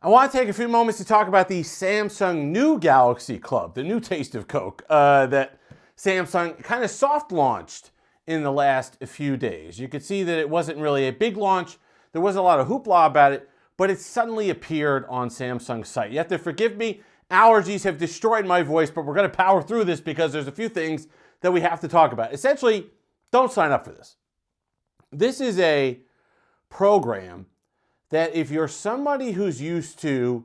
I want to take a few moments to talk about the Samsung new Galaxy Club, the new taste of Coke that Samsung kind of soft launched in the last few days. You could see that it wasn't really a big launch. There wasn't a lot of hoopla about it, but it suddenly appeared on Samsung's site. You have to forgive me. Allergies have destroyed my voice, but we're going to power through this because there's a few things that we have to talk about. Essentially, don't sign up for this. This is a program that if you're somebody who's used to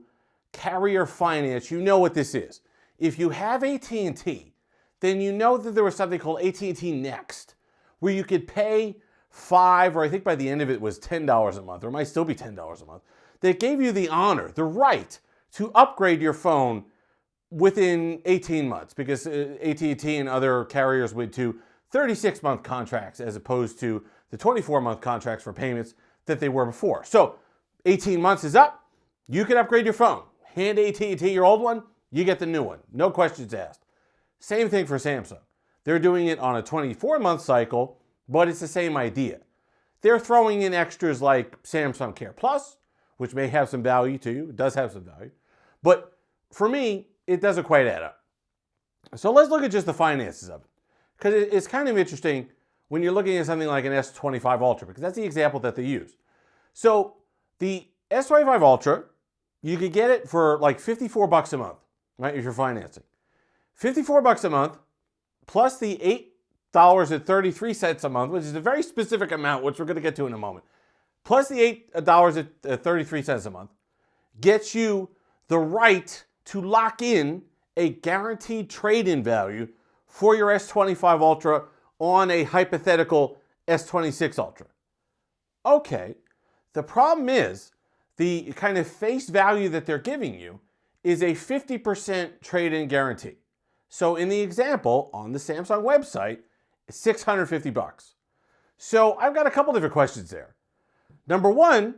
carrier finance, you know what this is. If you have AT&T, then you know that there was something called AT&T Next, where you could pay $5, or I think by the end of it was $10 a month, or it might still be $10 a month, that gave you the honor, the right to upgrade your phone within 18 months, because AT&T and other carriers went to 36-month contracts as opposed to the 24-month contracts for payments that they were before. So 18 months is up, you can upgrade your phone. Hand AT&T your old one, you get the new one. No questions asked. Same thing for Samsung. They're doing it on a 24-month cycle, but it's the same idea. They're throwing in extras like Samsung Care Plus, which may have some value to you. It does have some value. But for me, it doesn't quite add up. So let's look at just the finances of it. Because it's kind of interesting when you're looking at something like an S25 Ultra, because that's the example that they use. So the S25 Ultra, you could get it for like $54 a month, right, if you're financing. $54 a month plus the $8.33 a month, which is a very specific amount, which we're going to get to in a moment, plus the $8.33 a month, gets you the right to lock in a guaranteed trade-in value for your S25 Ultra on a hypothetical S26 Ultra. Okay, the problem is the kind of face value that they're giving you is a 50% trade-in guarantee. So in the example on the Samsung website, it's $650. So I've got a couple different questions there. Number one,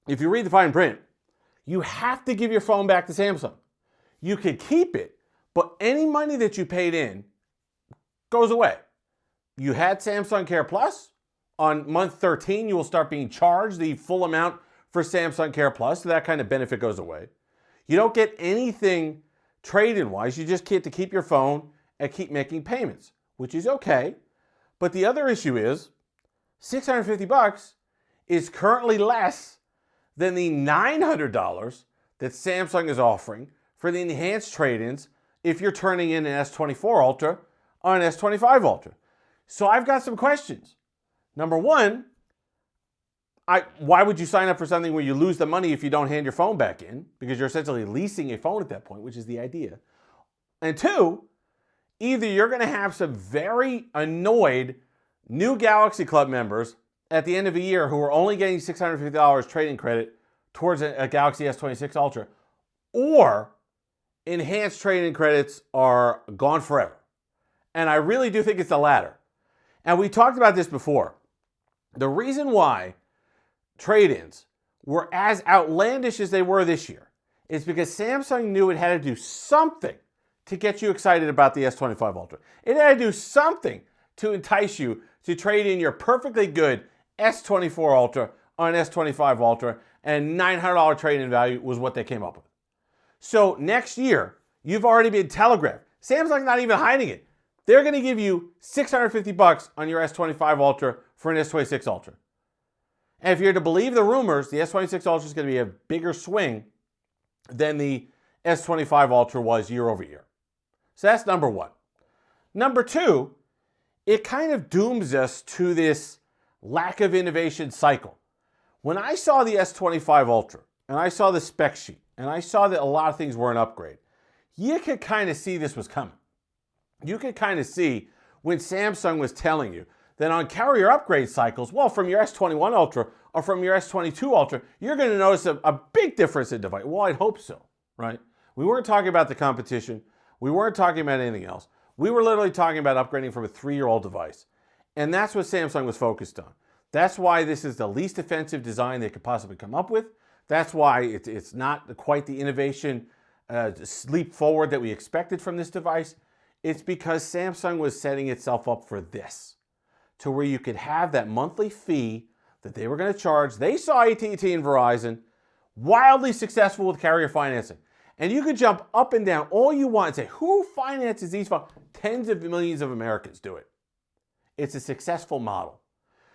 if you read the fine print, you have to give your phone back to Samsung. You could keep it, but any money that you paid in goes away. You had Samsung Care Plus. On month 13, you will start being charged the full amount for Samsung Care Plus, so that kind of benefit goes away. You don't get anything trade-in wise. You just get to keep your phone and keep making payments, which is okay. But the other issue is $650 is currently less than the $900 that Samsung is offering for the enhanced trade-ins if you're turning in an S24 Ultra or an S25 Ultra. So I've got some questions. Number one, why would you sign up for something where you lose the money if you don't hand your phone back in? Because you're essentially leasing a phone at that point, which is the idea. And two, either you're going to have some very annoyed new Galaxy Club members at the end of the year who are only getting $650 trading credit towards a Galaxy S26 Ultra, or enhanced trading credits are gone forever. And I really do think it's the latter. And we talked about this before. The reason why trade-ins were as outlandish as they were this year is because Samsung knew it had to do something to get you excited about the S25 Ultra. It had to do something to entice you to trade in your perfectly good S24 Ultra on an S25 Ultra, and $900 trade-in value was what they came up with. So next year, you've already been telegraphed. Samsung's not even hiding it. They're going to give you $650 on your S25 Ultra for an S26 Ultra. And if you're to believe the rumors, the S26 Ultra is going to be a bigger swing than the S25 Ultra was year over year. So that's number one. Number two, it kind of dooms us to this lack of innovation cycle. When I saw the S25 Ultra, and I saw the spec sheet, and I saw that a lot of things were an upgrade, you could kind of see this was coming. You could kind of see when Samsung was telling you that on carrier upgrade cycles, well, from your S21 Ultra or from your S22 Ultra, you're going to notice a big difference in device. Well, I'd hope so, right? We weren't talking about the competition. We weren't talking about anything else. We were literally talking about upgrading from a 3-year-old device. And that's what Samsung was focused on. That's why this is the least offensive design they could possibly come up with. That's why it's not quite the innovation leap forward that we expected from this device. It's because Samsung was setting itself up for this, to where you could have that monthly fee that they were going to charge. They saw AT&T and Verizon. wildly successful with carrier financing. And you could jump up and down all you want and say, who finances these phones? Tens of millions of Americans do it. It's a successful model.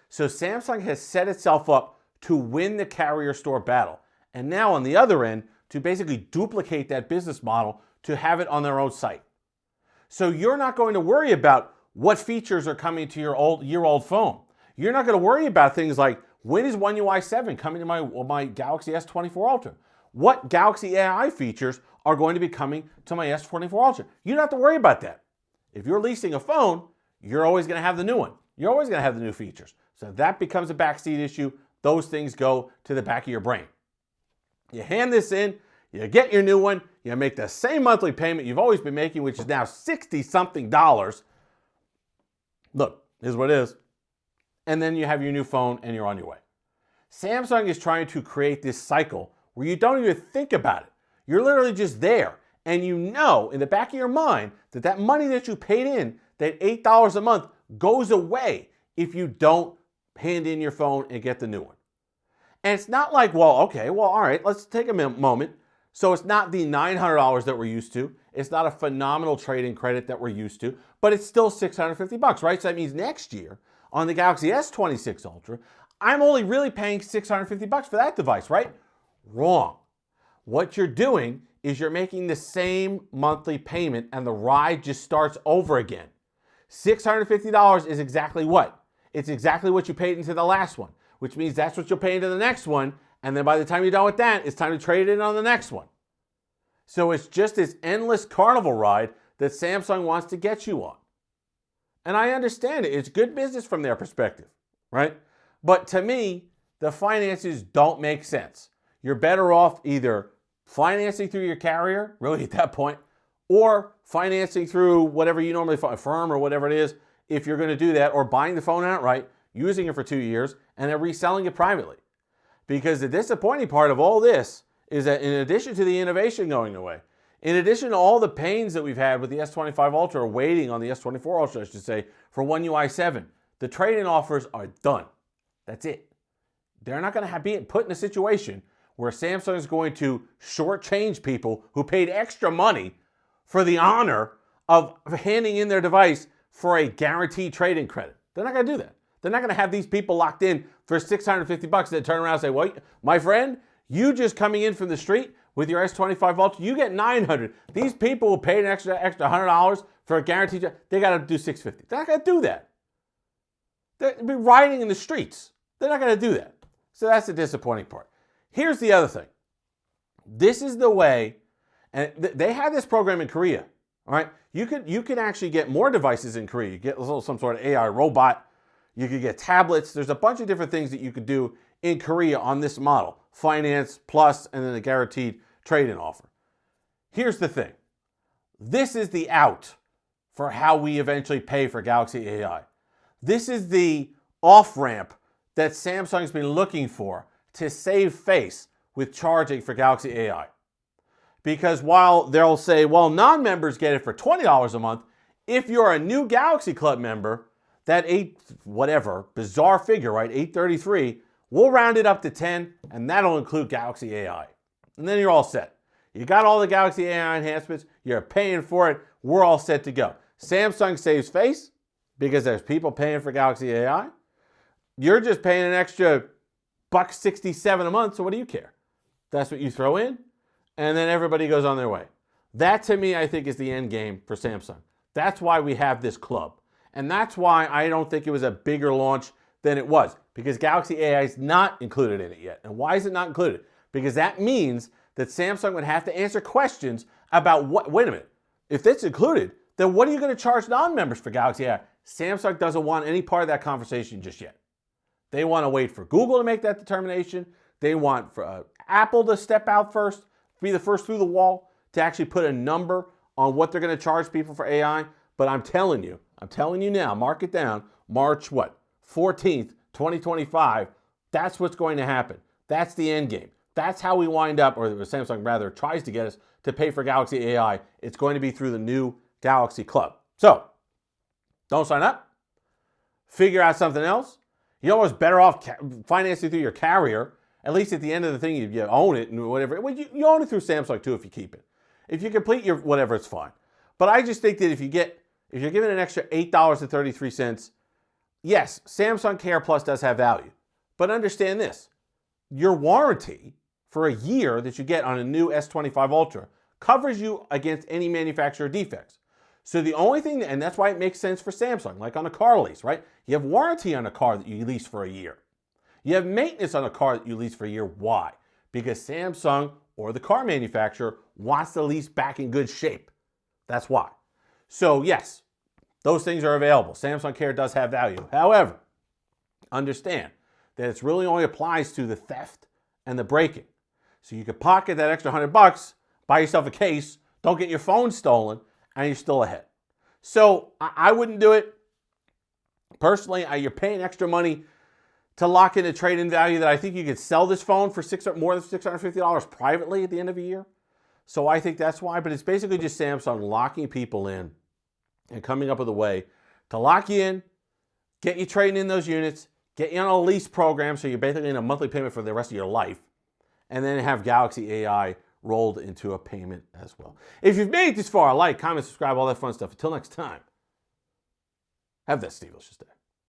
So Samsung has set itself up to win the carrier store battle. And now on the other end, to basically duplicate that business model to have it on their own site. So you're not going to worry about what features are coming to your year-old phone. You're not going to worry about things like, when is One UI 7 coming to my Galaxy S24 Ultra? What Galaxy AI features are going to be coming to my S24 Ultra? You don't have to worry about that. If you're leasing a phone, you're always going to have the new one. You're always going to have the new features. So that becomes a backseat issue. Those things go to the back of your brain. You hand this in, you get your new one, you make the same monthly payment you've always been making, which is now $60-something. Look, here's what it is. And then you have your new phone and you're on your way. Samsung is trying to create this cycle where you don't even think about it. You're literally just there. And you know in the back of your mind that that money that you paid in, that $8 a month, goes away if you don't hand in your phone and get the new one. And it's not like, well, okay, well, all right, let's take a moment. So it's not the $900 that we're used to. It's not a phenomenal trade-in credit that we're used to, but it's still $650, right? So that means next year on the Galaxy S26 Ultra, I'm only really paying $650 for that device, right? Wrong. What you're doing is you're making the same monthly payment and the ride just starts over again. $650 is exactly what? It's exactly what you paid into the last one, which means that's what you'll pay into the next one. And then by the time you're done with that, it's time to trade it in on the next one. So it's just this endless carnival ride that Samsung wants to get you on. And I understand it. It's good business from their perspective, right? But to me, the finances don't make sense. You're better off either financing through your carrier, really at that point, or financing through whatever you normally find, a firm or whatever it is, if you're going to do that, or buying the phone outright, using it for 2 years, and then reselling it privately. Because the disappointing part of all this is that in addition to the innovation going away, in addition to all the pains that we've had with the S25 Ultra, or waiting on the S24 Ultra, I should say, for One UI 7, the trade-in offers are done. That's it. They're not going to be put in a situation where Samsung is going to shortchange people who paid extra money for the honor of handing in their device for a guaranteed trade-in credit. They're not going to do that. They're not going to have these people locked in for $650 that turn around and say, well, my friend, you just coming in from the street with your S25 Ultra, you get $900. These people who paid an extra $100 for a guaranteed, they got to do $650. They're not going to do that. They'll be riding in the streets. They're not going to do that. So that's the disappointing part. Here's the other thing. This is the way, and they had this program in Korea, all right? You can actually get more devices in Korea. You get some sort of AI robot. You could get tablets. There's a bunch of different things that you could do in Korea on this model. Finance, plus, and then a guaranteed trade-in offer. Here's the thing. This is the out for how we eventually pay for Galaxy AI. This is the off-ramp that Samsung's been looking for to save face with charging for Galaxy AI. Because while they'll say, well, non-members get it for $20 a month, if you're a new Galaxy Club member, that bizarre figure, right, $833, we'll round it up to 10, and that'll include Galaxy AI. And then you're all set. You got all the Galaxy AI enhancements, you're paying for it, we're all set to go. Samsung saves face because there's people paying for Galaxy AI. You're just paying an extra $167 a month, so what do you care? That's what you throw in, and then everybody goes on their way. That, to me, I think is the end game for Samsung. That's why we have this club. And that's why I don't think it was a bigger launch than it was, because Galaxy AI is not included in it yet. And why is it not included? Because that means that Samsung would have to answer questions about wait a minute, if it's included, then what are you going to charge non-members for Galaxy AI? Samsung doesn't want any part of that conversation just yet. They want to wait for Google to make that determination. They want for Apple to step out first, be the first through the wall to actually put a number on what they're going to charge people for AI. But I'm telling you now, mark it down, March 14th, 2025, that's what's going to happen. That's the end game. That's how we wind up, or Samsung rather tries to get us to pay for Galaxy AI. It's going to be through the new Galaxy Club. So, don't sign up. Figure out something else. You're always better off financing through your carrier at least at the end of the thing, you own it and whatever. Well, you own it through Samsung too if you keep it. If you complete your whatever, it's fine. But I just think that if you're giving an extra $8.33, yes, Samsung Care Plus does have value. But understand this, your warranty for a year that you get on a new S25 Ultra covers you against any manufacturer defects. So the only thing, and that's why it makes sense for Samsung, like on a car lease, right? You have warranty on a car that you lease for a year. You have maintenance on a car that you lease for a year. Why? Because Samsung or the car manufacturer wants the lease back in good shape. That's why. So yes, those things are available. Samsung Care does have value. However, understand that it really only applies to the theft and the breaking. So you could pocket that extra $100, buy yourself a case, don't get your phone stolen, and you're still ahead. So I wouldn't do it. Personally, you're paying extra money to lock in a trade-in value that I think you could sell this phone for more than $650 privately at the end of a year. So I think that's why. But it's basically just Samsung locking people in and coming up with a way to lock you in, get you trading in those units, get you on a lease program so you're basically in a monthly payment for the rest of your life, and then have Galaxy AI rolled into a payment as well. If you've made it this far, like, comment, subscribe, all that fun stuff. Until next time, have that Steve-licious day.